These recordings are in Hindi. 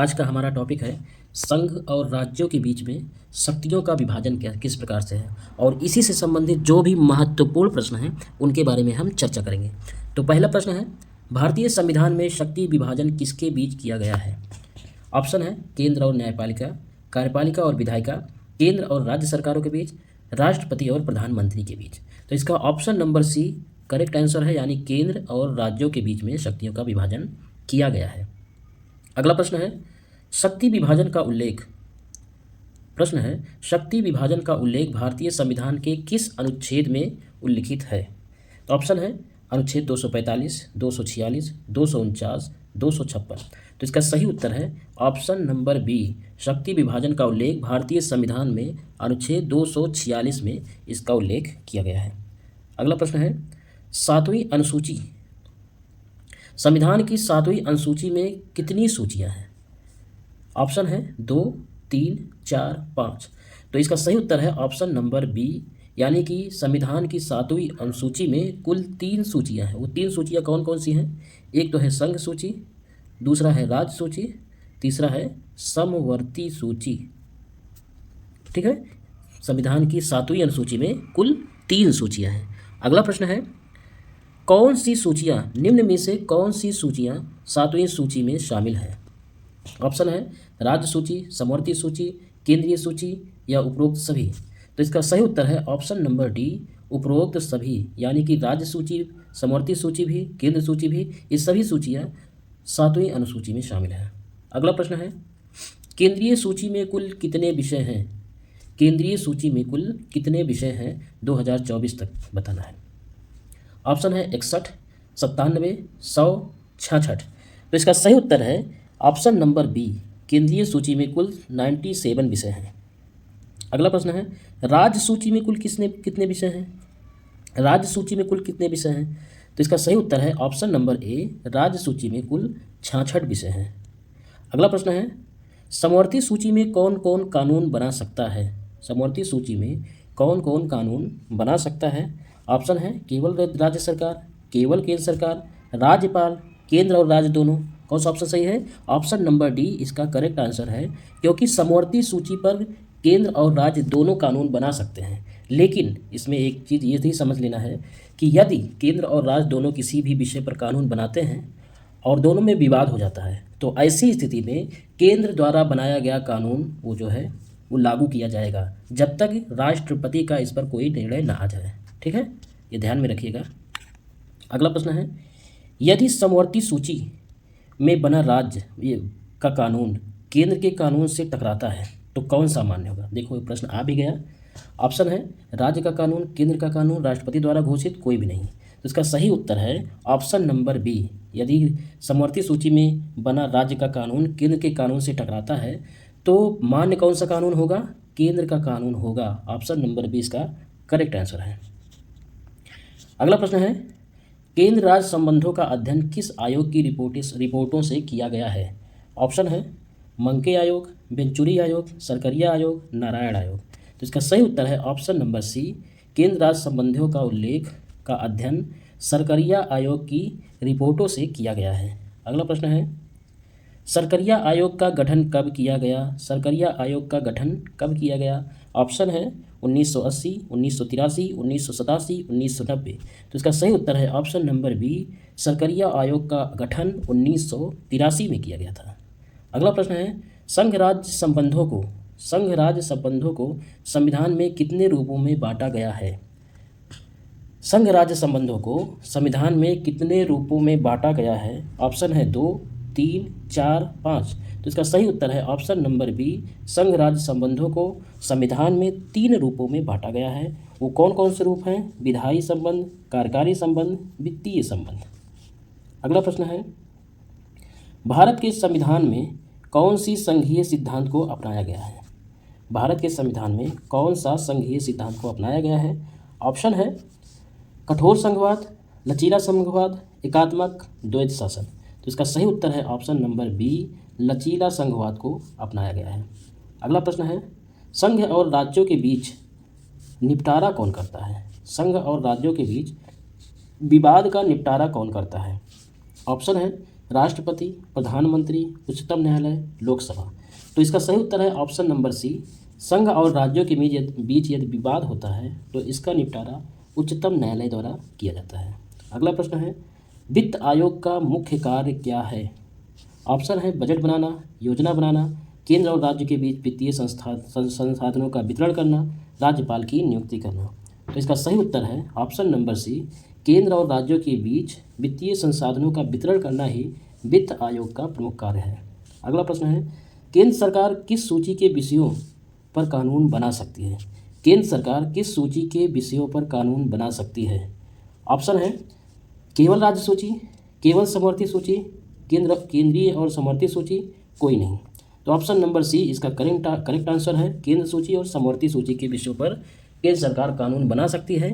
आज का हमारा टॉपिक है संघ और राज्यों के बीच में शक्तियों का विभाजन क्या किस प्रकार से है और इसी से संबंधित जो भी महत्वपूर्ण प्रश्न हैं उनके बारे में हम चर्चा करेंगे। तो पहला प्रश्न है, भारतीय संविधान में शक्ति विभाजन किसके बीच किया गया है? ऑप्शन है केंद्र और न्यायपालिका, कार्यपालिका और विधायिका, केंद्र और राज्य सरकारों के बीच, राष्ट्रपति और प्रधानमंत्री के बीच। तो इसका option number C correct answer है, यानी केंद्र और राज्यों के बीच में शक्तियों का विभाजन किया गया है। अगला प्रश्न है, शक्ति विभाजन का उल्लेख शक्ति विभाजन का उल्लेख भारतीय संविधान के किस अनुच्छेद में उल्लिखित है? तो ऑप्शन है अनुच्छेद 245, 246, 249, 256। तो इसका सही उत्तर है ऑप्शन नंबर बी, शक्ति विभाजन का उल्लेख भारतीय संविधान में अनुच्छेद 246 में इसका उल्लेख किया गया है। अगला प्रश्न है, सातवीं अनुसूची संविधान की सातवीं अनुसूची में कितनी सूचियां हैं? ऑप्शन है 2, 3, 4, 5। तो इसका सही उत्तर है ऑप्शन नंबर बी, यानी कि संविधान की सातवीं अनुसूची में कुल 3 सूचियां हैं। वो 3 सूचियां कौन कौन सी हैं? एक तो है संघ सूची, दूसरा है राज्य सूची, तीसरा है समवर्ती सूची। ठीक है, संविधान की सातवीं अनुसूची में कुल 3 सूचियां हैं। अगला प्रश्न है, कौन सी सूचियां निम्न में से कौन सी सूचियां सातवीं सूची में शामिल हैं? ऑप्शन है राज्य सूची, समवर्ती सूची, केंद्रीय सूची या उपरोक्त सभी। तो इसका सही उत्तर है ऑप्शन नंबर डी, उपरोक्त सभी, यानी कि राज्य सूची, समवर्ती सूची भी, केंद्र सूची भी, ये सभी सूचियां सातवीं अनुसूची में शामिल हैं। अगला प्रश्न है, केंद्रीय सूची में कुल कितने विषय हैं? केंद्रीय सूची में कुल कितने विषय हैं 2024 तक बताना है। ऑप्शन है 61, 97, 100, 66। तो इसका सही उत्तर है ऑप्शन नंबर बी, केंद्रीय सूची में कुल 97 विषय हैं। अगला प्रश्न है, राज्य सूची में कुल कितने विषय हैं? राज्य सूची में कुल कितने विषय हैं? तो इसका सही उत्तर है ऑप्शन नंबर ए, राज्य सूची में कुल 66 विषय हैं। अगला प्रश्न है, समवर्ती सूची में कौन कौन कानून बना सकता है? समवर्ती सूची में कौन कौन कानून बना सकता है? ऑप्शन है केवल राज्य सरकार, केवल केंद्र सरकार, राज्यपाल, केंद्र और राज्य दोनों। कौन सा ऑप्शन सही है? ऑप्शन नंबर डी इसका करेक्ट आंसर है, क्योंकि समवर्ती सूची पर केंद्र और राज्य दोनों कानून बना सकते हैं। लेकिन इसमें एक चीज़ ये भी समझ लेना है कि यदि केंद्र और राज्य दोनों किसी भी विषय पर कानून बनाते हैं और दोनों में विवाद हो जाता है, तो ऐसी स्थिति में केंद्र द्वारा बनाया गया कानून वो लागू किया जाएगा जब तक राष्ट्रपति का इस पर कोई निर्णय ना आ जाए। ठीक है, ये ध्यान में रखिएगा। अगला प्रश्न है, यदि समवर्ती सूची में बना राज्य का कानून केंद्र के कानून से टकराता है तो कौन सा मान्य होगा? देखो ये प्रश्न आ भी गया। ऑप्शन है राज्य का कानून, केंद्र का कानून, राष्ट्रपति द्वारा घोषित, कोई भी नहीं। तो इसका सही उत्तर है ऑप्शन नंबर बी, यदि समवर्ती सूची में बना राज्य का कानून केंद्र के कानून से टकराता है तो मान्य कौन सा कानून होगा? केंद्र का कानून होगा। ऑप्शन नंबर बी इसका करेक्ट आंसर है। अगला प्रश्न है, केंद्र राज्य संबंधों का अध्ययन किस आयोग की रिपोर्टों से किया गया है? ऑप्शन है मंके आयोग, वेंचुरी आयोग, सरकरिया आयोग, नारायण आयोग। तो इसका सही उत्तर है ऑप्शन नंबर सी, केंद्र राज्य संबंधों का उल्लेख का अध्ययन सरकरिया आयोग की रिपोर्टों से किया गया है। अगला प्रश्न है, सरकरिया आयोग का गठन कब किया गया? सरकरिया आयोग का गठन कब किया गया? ऑप्शन है 1980, 1983, 1987, 1990। तो इसका सही उत्तर है ऑप्शन नंबर बी, सरकरिया आयोग का गठन 1983 में किया गया था। अगला प्रश्न है, संघ राज्य संबंधों को संविधान में कितने रूपों में बांटा गया है? संघ राज्य संबंधों को संविधान में कितने रूपों में बांटा गया है? ऑप्शन है 2, 3, 4, 5। तो इसका सही उत्तर है ऑप्शन नंबर बी, संघ राज्य संबंधों को संविधान में 3 रूपों में बांटा गया है। वो कौन कौन से रूप हैं? विधायी संबंध, कार्यकारी संबंध, वित्तीय संबंध। अगला प्रश्न है, भारत के संविधान में कौन सी संघीय सिद्धांत को अपनाया गया है? भारत के संविधान में कौन सा संघीय सिद्धांत को अपनाया गया है? ऑप्शन है कठोर संघवाद, लचीला संघवाद, एकात्मक द्वैध शासन। तो इसका सही उत्तर है ऑप्शन नंबर बी, लचीला संघवाद को अपनाया गया है। अगला प्रश्न है, संघ और राज्यों के बीच निपटारा कौन करता है? संघ और राज्यों के बीच विवाद का निपटारा कौन करता है? ऑप्शन है राष्ट्रपति, प्रधानमंत्री, उच्चतम न्यायालय, लोकसभा। तो इसका सही उत्तर है ऑप्शन नंबर सी। संघ और राज्यों के बीच यदि विवाद होता है तो इसका निपटारा उच्चतम न्यायालय द्वारा किया जाता है। अगला प्रश्न है, वित्त आयोग का मुख्य कार्य क्या है? ऑप्शन है बजट बनाना, योजना बनाना, केंद्र और राज्य के बीच वित्तीय संसाधनों का वितरण करना, राज्यपाल की नियुक्ति करना। तो इसका सही उत्तर है ऑप्शन नंबर सी। केंद्र और राज्यों के बीच वित्तीय संसाधनों का वितरण करना ही वित्त आयोग का प्रमुख कार्य है। अगला प्रश्न है, केंद्र सरकार किस सूची के विषयों पर कानून बना सकती है? केंद्र सरकार किस सूची के विषयों पर कानून बना सकती है? ऑप्शन है केवल राज्य सूची, केवल समवर्ती सूची, केंद्रीय और समवर्ती सूची, कोई नहीं। तो ऑप्शन नंबर सी इसका करेक्ट आंसर है। केंद्र सूची और समवर्ती सूची के विषयों पर केंद्र सरकार कानून बना सकती है।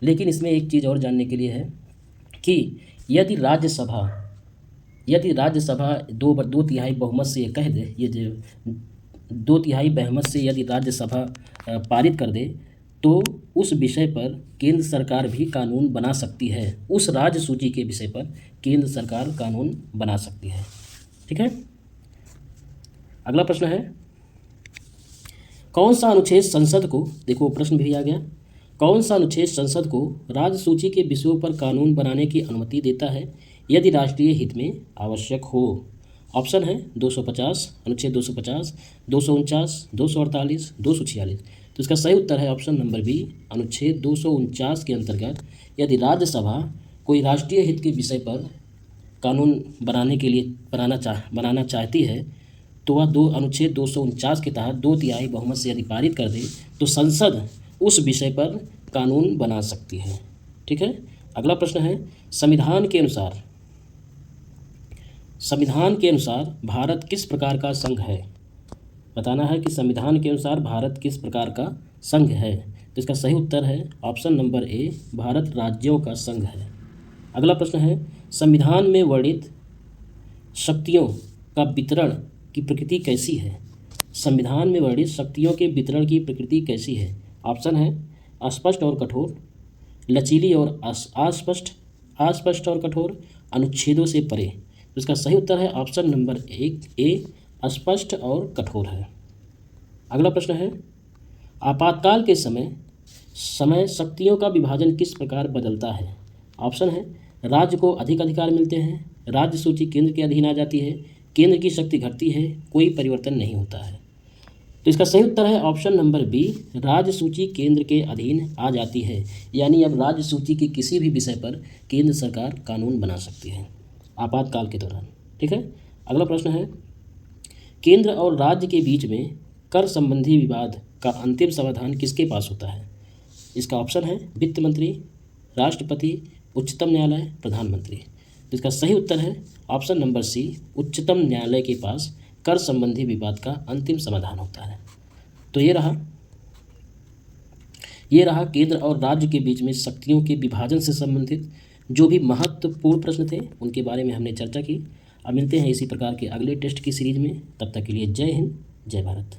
लेकिन इसमें एक चीज़ और जानने के लिए है कि यदि राज्यसभा दो तिहाई बहुमत से ये कह दे, ये जो 2/3 बहुमत से यदि राज्यसभा पारित कर दे तो उस विषय पर केंद्र सरकार भी कानून बना सकती है। उस राज्य सूची के विषय पर केंद्र सरकार कानून बना सकती है। ठीक है। अगला प्रश्न है, कौन सा अनुच्छेद संसद को, देखो प्रश्न भी आ गया, कौन सा अनुच्छेद संसद को राज्य सूची के विषयों पर कानून बनाने की अनुमति देता है यदि राष्ट्रीय हित में आवश्यक हो? ऑप्शन है 250, अनुच्छेद 250, 249, 248, 246। तो इसका सही उत्तर है ऑप्शन नंबर बी, अनुच्छेद 249 के अंतर्गत यदि राज्यसभा कोई राष्ट्रीय हित के विषय पर कानून बनाना चाहती है तो वह अनुच्छेद 249 के तहत 2/3 बहुमत से यदि पारित कर दे तो संसद उस विषय पर कानून बना सकती है। ठीक है। अगला प्रश्न है, संविधान के अनुसार भारत किस प्रकार का संघ है? बताना है कि संविधान के अनुसार भारत किस प्रकार का संघ है। तो इसका सही उत्तर है ऑप्शन नंबर ए, भारत राज्यों का संघ है। अगला प्रश्न है, संविधान में वर्णित शक्तियों का वितरण की प्रकृति कैसी है? संविधान में वर्णित शक्तियों के वितरण की प्रकृति कैसी है? ऑप्शन है अस्पष्ट और कठोर, लचीली और अस्पष्ट और कठोर, अनुच्छेदों से परे। तो इसका सही उत्तर है ऑप्शन नंबर ए, अस्पष्ट और कठोर है। अगला प्रश्न है, आपातकाल के समय शक्तियों का विभाजन किस प्रकार बदलता है? ऑप्शन है राज्य को अधिक अधिकार मिलते हैं, राज्य सूची केंद्र के अधीन आ जाती है, केंद्र की शक्ति घटती है, कोई परिवर्तन नहीं होता है। तो इसका सही उत्तर है ऑप्शन नंबर बी, राज्य सूची केंद्र के अधीन आ जाती है। यानी अब राज्य सूची के किसी भी विषय पर केंद्र सरकार कानून बना सकती है आपातकाल के दौरान। ठीक है। अगला प्रश्न है, केंद्र और राज्य के बीच में कर संबंधी विवाद का अंतिम समाधान किसके पास होता है? इसका ऑप्शन है वित्त मंत्री, राष्ट्रपति, उच्चतम न्यायालय, प्रधानमंत्री। तो इसका सही उत्तर है ऑप्शन नंबर सी, उच्चतम न्यायालय के पास कर संबंधी विवाद का अंतिम समाधान होता है। तो ये रहा केंद्र और राज्य के बीच में शक्तियों के विभाजन से संबंधित जो भी महत्वपूर्ण प्रश्न थे उनके बारे में हमने चर्चा की। अब मिलते हैं इसी प्रकार के अगले टेस्ट की सीरीज में। तब तक के लिए जय हिंद, जय भारत।